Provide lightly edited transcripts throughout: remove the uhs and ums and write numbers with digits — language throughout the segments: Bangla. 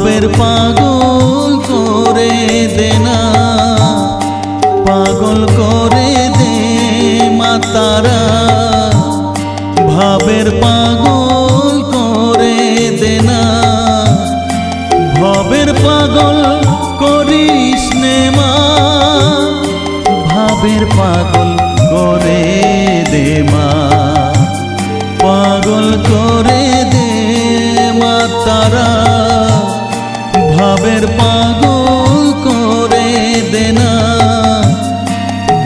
ভাবের পাগল করে দে না, পাগল করে দে মা তারা। ভাবের পাগল করে দে না, ভবের পাগল করিস নে মা। ভাবের পাগল করে দে মা, পাগল করে দে মা তারা। ভাবের পাগল করে দে না,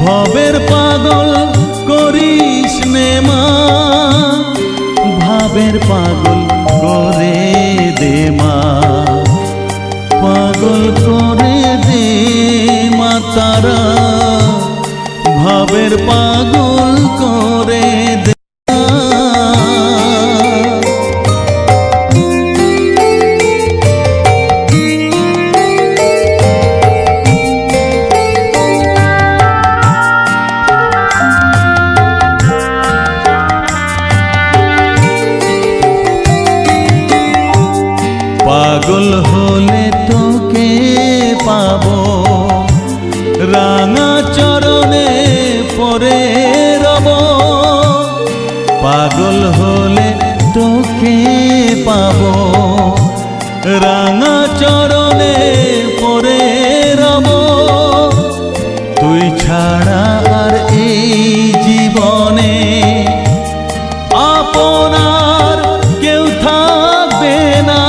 ভবের পাগল করিস নে মা। ভাবের পাগল করে দে মা, পাগল করে দে মা তারা। ভাবের পাগল করে দে। পাগল হলে তোকে পাবো, রাঙা চরণে পরে রব। পাগল হলে তোকে পাবো, রাঙা চরণে পরে রব। তুই ছাড়া আর এই জীবনে আপনার কেউ থাকবে না,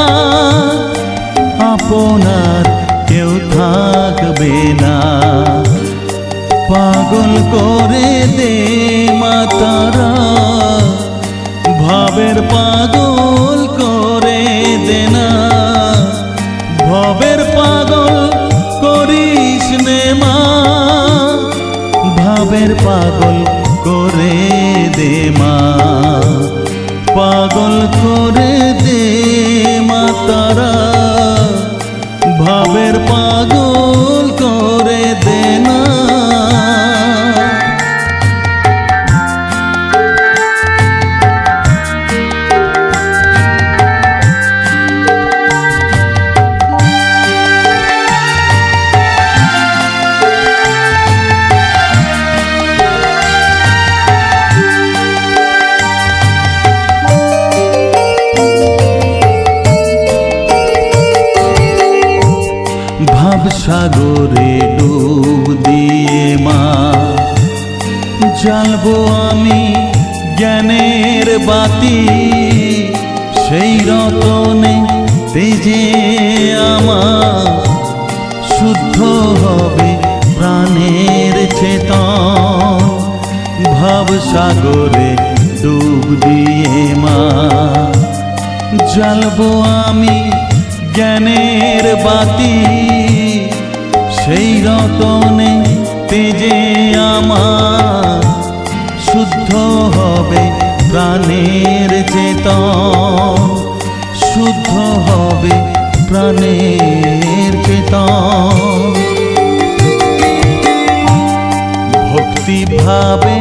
আপনার কেউ থাকবে না। পাগল করে দে মা তারা, ভাবের পাগল করে দে না। ভবের পাগল করিস নে মা, ভাবের পাগল করে দে মা। পাগল করে দে মা তারা, ভাবের পাগল করে দে না। সাগরে ডুব দিয়ে মা জ্বালবো আমি জ্ঞানের বাতি। সেই রতনে তেজে আমার শুদ্ধ হবে প্রাণের চেতন। ভাব সাগরে ডুব দিয়ে মা জ্বালবো আমি জ্ঞানের বাতি। সেই রতনে তেজে আমার শুদ্ধ হবে প্রাণের চেতন, শুদ্ধ হবে প্রাণের চেতন। ভক্তি ভাবে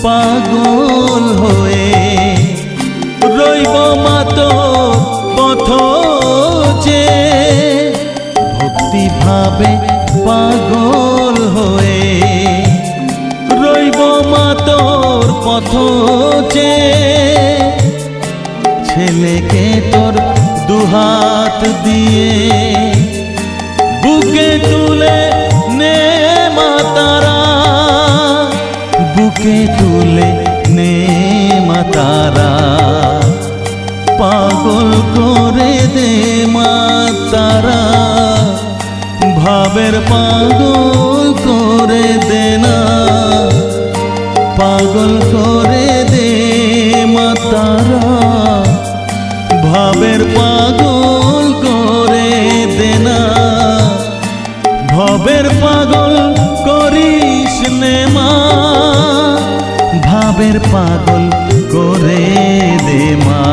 পাগল হয়ে রইব মাতো পথ যে। ভক্তি ভাবে পাগল হয়ে রইব মা তোর পথ যে। ছেলেকে তোর দুহাত দিয়ে বুকে তুলে নে মা তারা, বুকে তুলে নে মা তারা। পাগল করে দে মা তারা, ভাবের পাগল করে দে না। পাগল করে দে মা তারা, ভাবের পাগল করে দে না। ভবের পাগল করিস নে মা, ভাবের পাগল করে দে মা।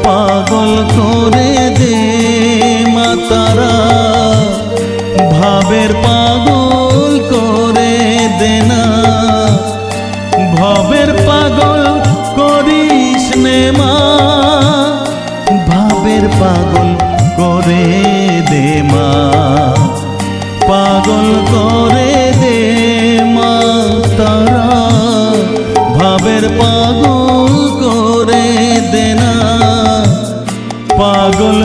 পাগল করে দে মা তারা, ভাবের পাগল করে দে না। ভবের পাগল করিস নে মা, ভাবের পাগল করে মনের পাগল করে দেনা, পাগল